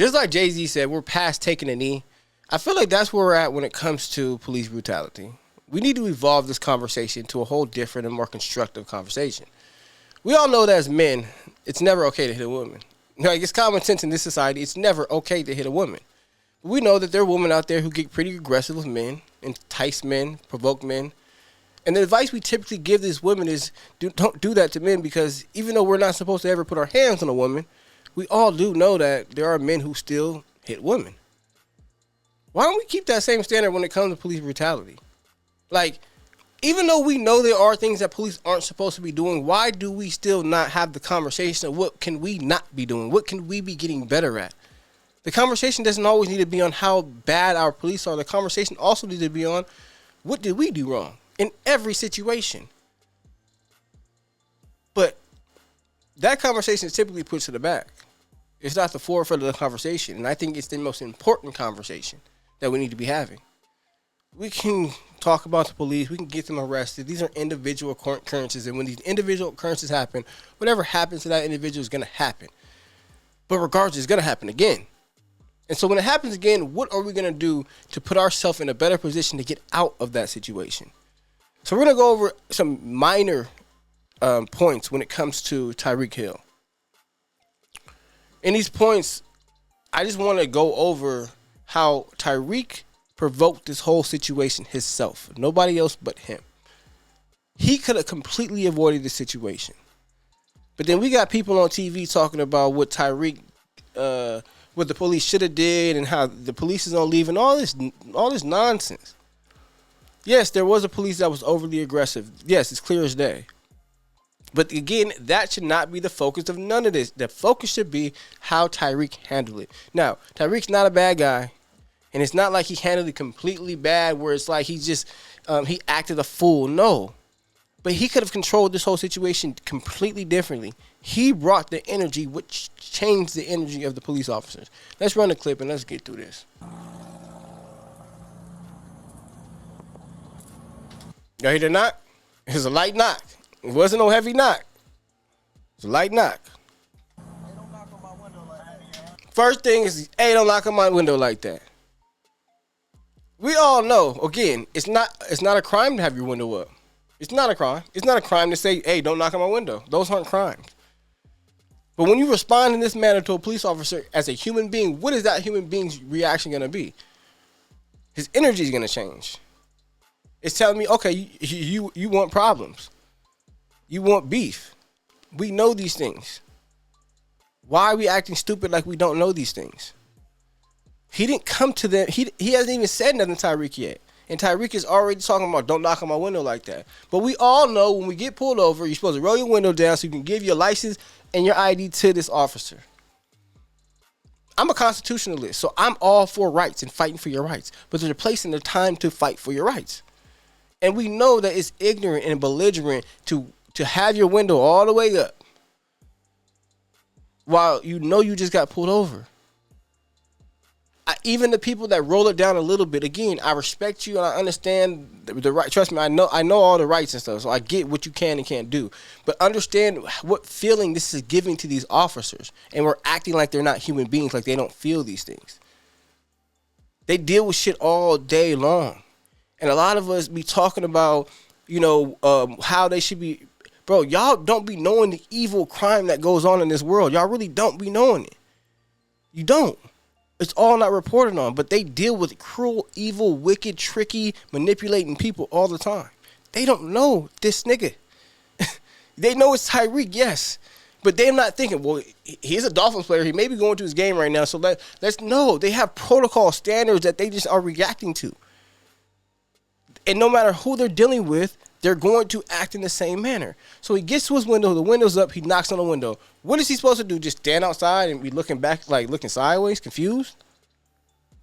Just like Jay-Z said, we're past taking a knee. I feel like that's where we're at when it comes to police brutality. We need to evolve this conversation to a whole different and more constructive conversation. We all know that as men, it's never okay to hit a woman. Like, it's common sense in this society. It's never okay to hit a woman. We know that there are women out there who get pretty aggressive with men, entice men, provoke men. And the advice we typically give these women is don't do that to men, because even though we're not supposed to ever put our hands on a woman, we all do know that there are men who still hit women. Why don't we keep that same standard when it comes to police brutality? Like, even though we know there are things that police aren't supposed to be doing, why do we still not have the conversation of what can we not be doing? What can we be getting better at? The conversation doesn't always need to be on how bad our police are. The conversation also needs to be on what did we do wrong in every situation. But that conversation is typically put to the back. It's not the forefront of the conversation. And I think it's the most important conversation that we need to be having. We can talk about the police. We can get them arrested. These are individual occurrences. And when these individual occurrences happen, whatever happens to that individual is going to happen. But regardless, it's going to happen again. And so when it happens again, what are we going to do to put ourselves in a better position to get out of that situation? So we're going to go over some minor points when it comes to Tyreke Hill. In these points, I just want to go over how Tyreke provoked this whole situation himself. Nobody else but him. He could have completely avoided the situation. But then we got people on TV talking about what Tyreke, what the police should have did and how the police is on leave and all this nonsense. Yes, there was a police that was overly aggressive. Yes, it's clear as day. But again, that should not be the focus of none of this. The focus should be how Tyreke handled it. Now, Tyreke's not a bad guy. And it's not like he handled it completely bad where it's like he just, he acted a fool. No. But he could have controlled this whole situation completely differently. He brought the energy, which changed the energy of the police officers. Let's run the clip and let's get through this. Y'all hear the knock? It was a light knock. It wasn't no heavy knock. It was a light knock. Hey, don't knock on my window like that. First thing is, hey, don't knock on my window like that. We all know, again, it's not a crime to have your window up. It's not a crime. It's not a crime to say, hey, don't knock on my window. Those aren't crimes. But when you respond in this manner to a police officer as a human being, what is that human being's reaction going to be? His energy is going to change. It's telling me, okay, you want problems. You want beef. We know these things. Why are we acting stupid like we don't know these things? He didn't come to them. He hasn't even said nothing to Tyreke yet. And Tyreke is already talking about don't knock on my window like that. But we all know when we get pulled over, you're supposed to roll your window down so you can give your license and your ID to this officer. I'm a constitutionalist, so I'm all for rights and fighting for your rights. But there's a place and a time to fight for your rights. And we know that it's ignorant and belligerent to have your window all the way up while you know you just got pulled over. Even the people that roll it down a little bit, again, I respect you and I understand the right. Trust me, I know all the rights and stuff, so I get what you can and can't do. But understand what feeling this is giving to these officers, and we're acting like they're not human beings, like they don't feel these things. They deal with shit all day long, and a lot of us be talking about, how they should be. Bro, y'all don't be knowing the evil crime that goes on in this world. Y'all really don't be knowing it. You don't. It's all not reported on, but they deal with cruel, evil, wicked, tricky, manipulating people all the time. They don't know this nigga. They know it's Tyreke, yes, but they're not thinking, well, he's a Dolphins player. He may be going to his game right now, so let's know. They have protocol standards that they just are reacting to. And no matter who they're dealing with, they're going to act in the same manner. So he gets to his window, the window's up, he knocks on the window. What is he supposed to do? Just stand outside and be looking back, like looking sideways, confused?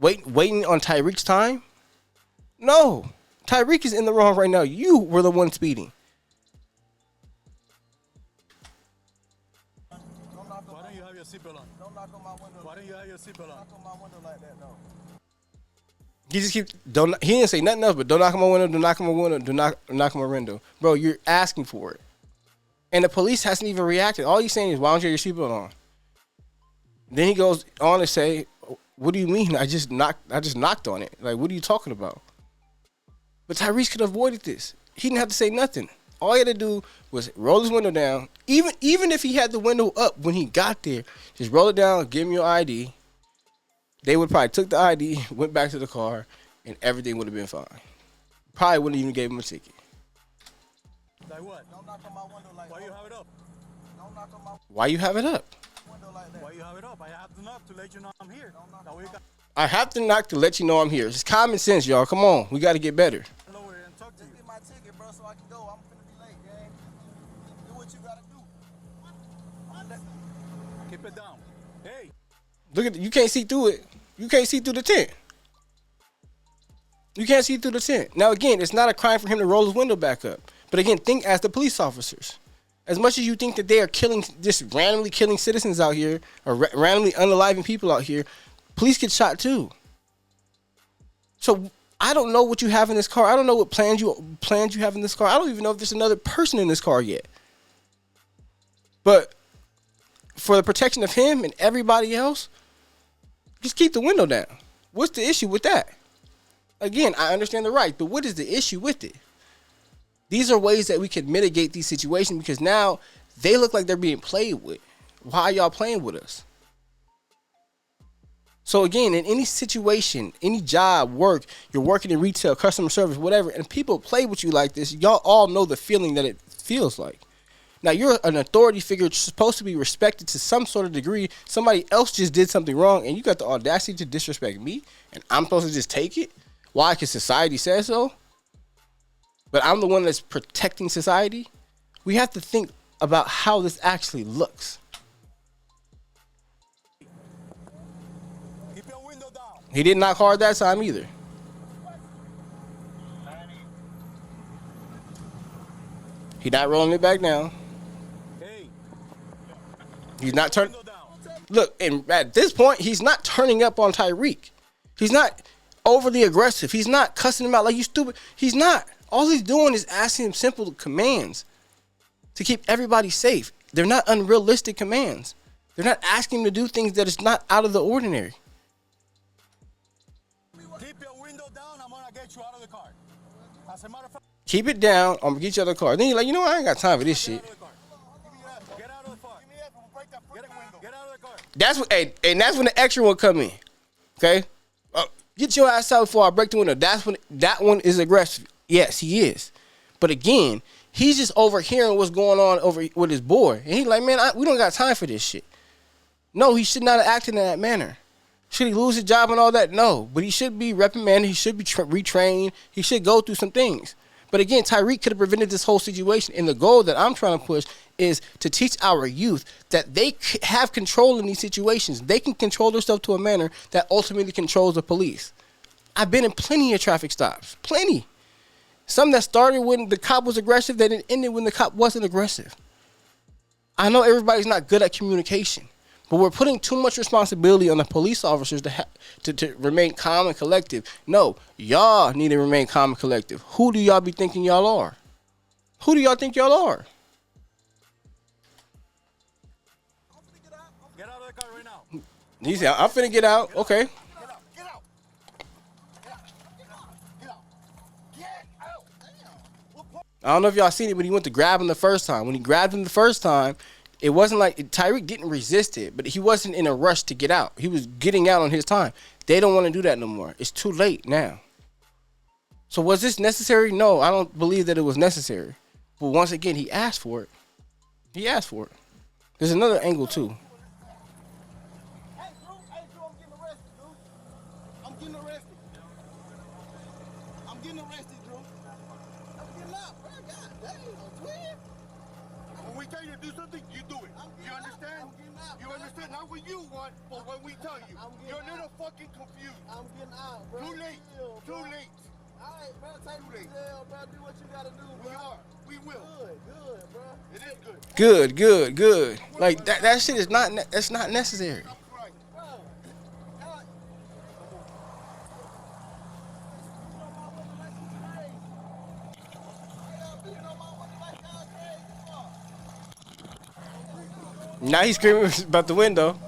Waiting on Tyreke's time? No. Tyreke is in the wrong right now. You were the one speeding. Why don't you have your seatbelt on? Don't knock on my window. Why don't you have your seatbelt on? Knock on my window like that, no. He just he didn't say nothing else, but don't knock on my window, don't knock on my window, do not knock on my window. Bro, you're asking for it. And the police hasn't even reacted. All you're saying is, why don't you have your seatbelt on? Then he goes on to say, "What do you mean? I just knocked on it. Like, what are you talking about?" But Tyrese could have avoided this. He didn't have to say nothing. All he had to do was roll his window down. Even if he had the window up when he got there, just roll it down, give him your ID. They would probably took the ID, went back to the car, and everything would have been fine. Probably wouldn't even gave him a ticket. Like what? Don't knock on my window like that. Why you have it up? Don't knock on my Why you have it up? window like that. Why you have it up? I have to knock to let you know I'm here. That way you got I have to knock to let you know I'm here. It's common sense, y'all. Come on. We got to get better. lower and talk to you. Just get my ticket, bro, so I can go. I'm finna be late, gang. Do what you gotta do. Keep it down. Hey. Look at you can't see through it. You can't see through the tent. You can't see through the tent. Now again, it's not a crime for him to roll his window back up. But again, think as the police officers. As much as you think that they are just randomly killing citizens out here, or randomly unaliving people out here, police get shot too. So I don't know what you have in this car. I don't know what plans you have in this car. I don't even know if there's another person in this car yet. But for the protection of him and everybody else, just keep the window down. What's the issue with that? Again, I understand the right, but what is the issue with it? These are ways that we can mitigate these situations, because now they look like they're being played with. Why are y'all playing with us? So again, in any situation, any job, work, you're working in retail, customer service, whatever, and people play with you like this, y'all all know the feeling that it feels like. Now, you're an authority figure supposed to be respected to some sort of degree. Somebody else just did something wrong, and you got the audacity to disrespect me, and I'm supposed to just take it? Why? Because society says so? But I'm the one that's protecting society? We have to think about how this actually looks. Keep your window down. He didn't knock hard that time either. He's not rolling it back down. Hey. He's not turning. Window down. Look, and at this point, he's not turning up on Tyreke. He's not overly aggressive. He's not cussing him out like you stupid. He's not. All he's doing is asking him simple commands to keep everybody safe. They're not unrealistic commands. They're not asking him to do things that is not out of the ordinary. Keep your window down. I'm gonna get you out of the car. As a matter of fact, Keep it down. I'm gonna get you out of the car. Then you're like, you know what? I ain't got time for this shit. get out of the car. Get out of the car. Give me that. We'll break that freaking window. Get out of the car. That's what, hey, and that's when the extra one come in. Okay, get your ass out before I break the window. That's when that one is aggressive. Yes, he is. But again, he's just overhearing what's going on over with his boy, and he's like, man, we don't got time for this shit. No, he should not have acted in that manner. Should he lose his job and all that? No, but he should be reprimanded. He should be retrained. He should go through some things. But again, Tyreke could have prevented this whole situation. And the goal that I'm trying to push is to teach our youth that they have control in these situations. They can control themselves to a manner that ultimately controls the police. I've been in plenty of traffic stops. Plenty. Some that started when the cop was aggressive, that it ended when the cop wasn't aggressive. I know everybody's not good at communication, but we're putting too much responsibility on the police officers to remain calm and collective. No, y'all need to remain calm and collective. Who do y'all be thinking y'all are? Who do y'all think y'all are? Get out of the car right now. He said, I'm finna get out. Okay. Get out. Get out. Get out. Get out. Get out. Get out. Damn. I don't know if y'all seen it, but he went to grab him the first time. When he grabbed him the first time, it wasn't like Tyreke didn't resist it, but he wasn't in a rush to get out. He was getting out on his time. They don't want to do that no more. It's too late now. So was this necessary? No, I don't believe that it was necessary. But once again, he asked for it. He asked for it. There's another angle too. Hey, Drew, I'm getting arrested, Drew. I'm getting arrested. I'm getting arrested, Drew. I'm getting out, bro. God damn, twin. When we tell you to do something, you do it. You understand? I'm getting out, you understand? Not what you want, but what we tell you. You're a little fucking confused. I'm getting out, bro. Too late. Too late. All right, bro. Take me to jail, bro. Do what you gotta do, bro. We are. We will. Good, bro. It is good. Good. Like that shit is not. That's not necessary. Right, bro. Now he's screaming about the window.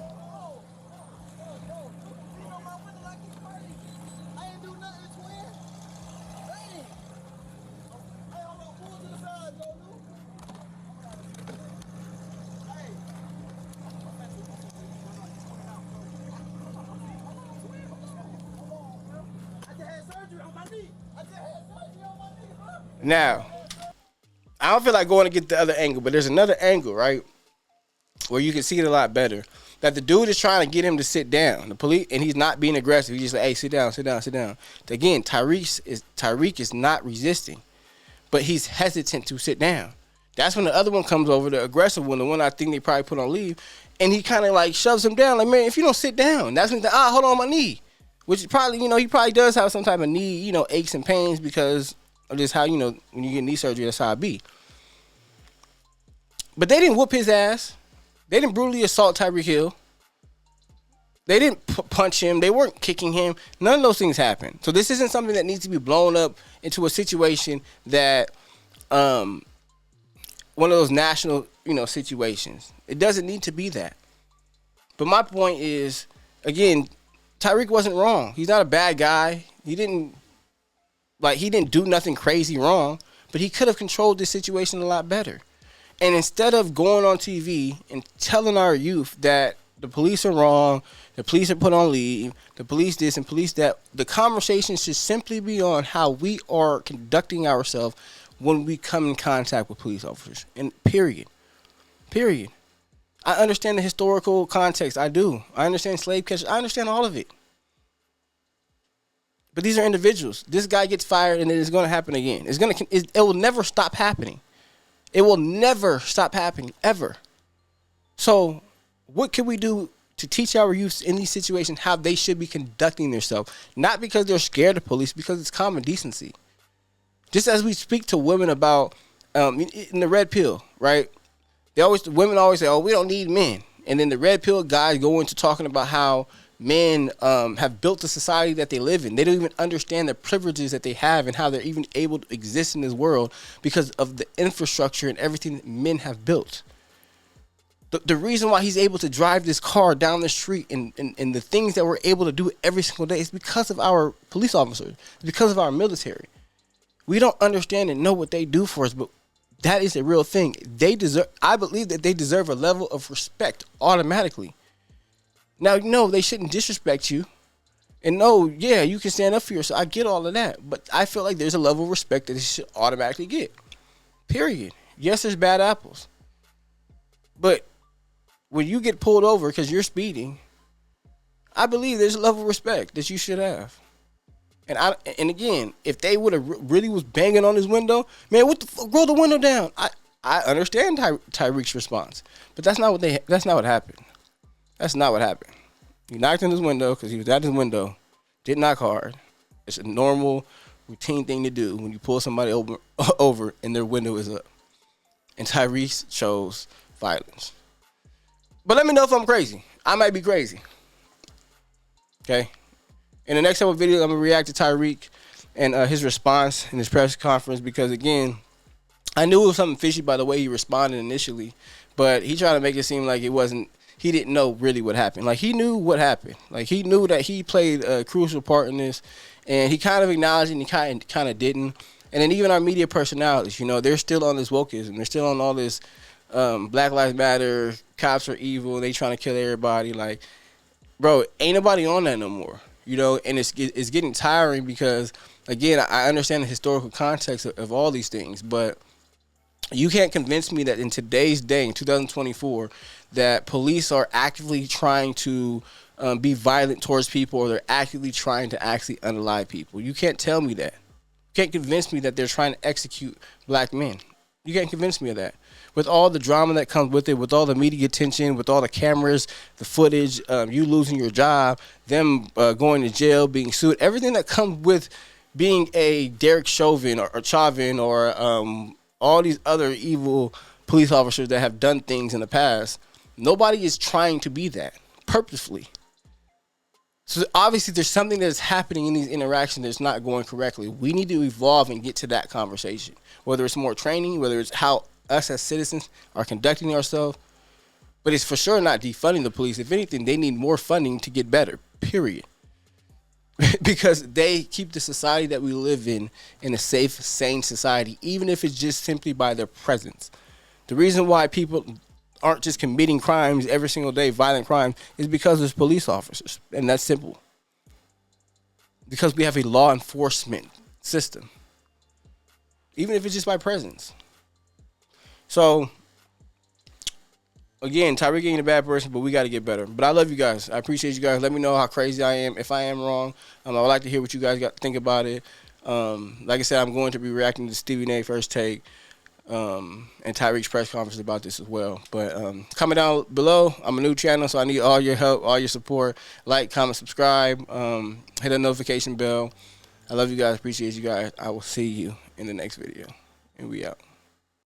knee. I said, hey, son, you on my knee, bro. Now, I don't feel like going to get the other angle, but there's another angle, right, where you can see it a lot better. That the dude is trying to get him to sit down. The police, and he's not being aggressive. He's just like, hey, sit down, sit down, sit down. Again, Tyreke is not resisting, but he's hesitant to sit down. That's when the other one comes over, the aggressive one, the one I think they probably put on leave, and he kind of like shoves him down. Like, man, if you don't sit down, that's when he's like, hold on my knee. Which is probably, he probably does have some type of knee, aches and pains because of just how, when you get knee surgery, that's how it be. But they didn't whoop his ass. They didn't brutally assault Tyreke Hill. They didn't punch him. They weren't kicking him. None of those things happened. So this isn't something that needs to be blown up into a situation that one of those national, situations. It doesn't need to be that. But my point is, again, Tyreke wasn't wrong. He's not a bad guy. He didn't do nothing crazy wrong, but he could have controlled this situation a lot better. And instead of going on TV and telling our youth that the police are wrong, the police are put on leave, the police this and police that, the conversation should simply be on how we are conducting ourselves when we come in contact with police officers. And period. Period. I understand the historical context. I do. I understand slave catchers. I understand all of it. But these are individuals. This guy gets fired and it is going to happen again. It will never stop happening. It will never stop happening, ever. So what can we do to teach our youth in these situations how they should be conducting themselves? Not because they're scared of police, because it's common decency. Just as we speak to women about in the red pill, right? Women always say, oh, we don't need men. And then the red pill guys go into talking about how men have built the society that they live in. They don't even understand the privileges that they have and how they're even able to exist in this world because of the infrastructure and everything that men have built. The reason why he's able to drive this car down the street and the things that we're able to do every single day is because of our police officers. It's because of our military. We don't understand and know what they do for us, but that is a real thing. I believe that they deserve a level of respect automatically. Now, no, they shouldn't disrespect you. And no, yeah, you can stand up for yourself. I get all of that. But I feel like there's a level of respect that they should automatically get. Period. Yes, there's bad apples. But when you get pulled over because you're speeding, I believe there's a level of respect that you should have. And again, if they would have really was banging on his window, man, what the fuck, roll the window down. I understand Tyreke's response, but that's not what happened. That's not what happened. He knocked on his window because he was at his window. Didn't knock hard. It's a normal, routine thing to do when you pull somebody over and their window is up. And Tyreke chose violence. But let me know if I'm crazy. I might be crazy. Okay? In the next couple of videos, I'm going to react to Tyreke and his response in his press conference because, again, I knew it was something fishy by the way he responded initially, but he tried to make it seem like it wasn't, he didn't know really what happened. Like, he knew what happened. Like, he knew that he played a crucial part in this, and he kind of acknowledged it and he kind of didn't. And then even our media personalities, they're still on this wokeism. They're still on all this Black Lives Matter, cops are evil, they trying to kill everybody. Like, bro, ain't nobody on that no more. And it's getting tiring because, again, I understand the historical context of all these things, but you can't convince me that in today's day, in 2024, that police are actively trying to be violent towards people or they're actively trying to actually unalive people. You can't tell me that. You can't convince me that they're trying to execute black men. You can't convince me of that. With all the drama that comes with it, with all the media attention, with all the cameras, the footage, you losing your job, them going to jail, being sued, everything that comes with being a Derek Chauvin or Chauvin or all these other evil police officers that have done things in the past, nobody is trying to be that purposefully. So obviously there's something that is happening in these interactions that's not going correctly. We need to evolve and get to that conversation, whether it's more training, whether it's how us as citizens are conducting ourselves. But it's for sure not defunding the police. If anything, they need more funding to get better, period. Because they keep the society that we live in a safe, sane society, even if it's just simply by their presence. The reason why people aren't just committing crimes every single day, violent crimes, is because there's police officers. And that's simple. Because we have a law enforcement system, even if it's just by presence. So, again, Tyreke ain't a bad person, but we got to get better. But I love you guys. I appreciate you guys. Let me know how crazy I am. If I am wrong, I would like to hear what you guys got to think about it. Like I said, I'm going to be reacting to Stevie A first take and Tyreke's press conference about this as well. But comment down below. I'm a new channel, so I need all your help, all your support. Like, comment, subscribe, hit the notification bell. I love you guys. Appreciate you guys. I will see you in the next video. And we out.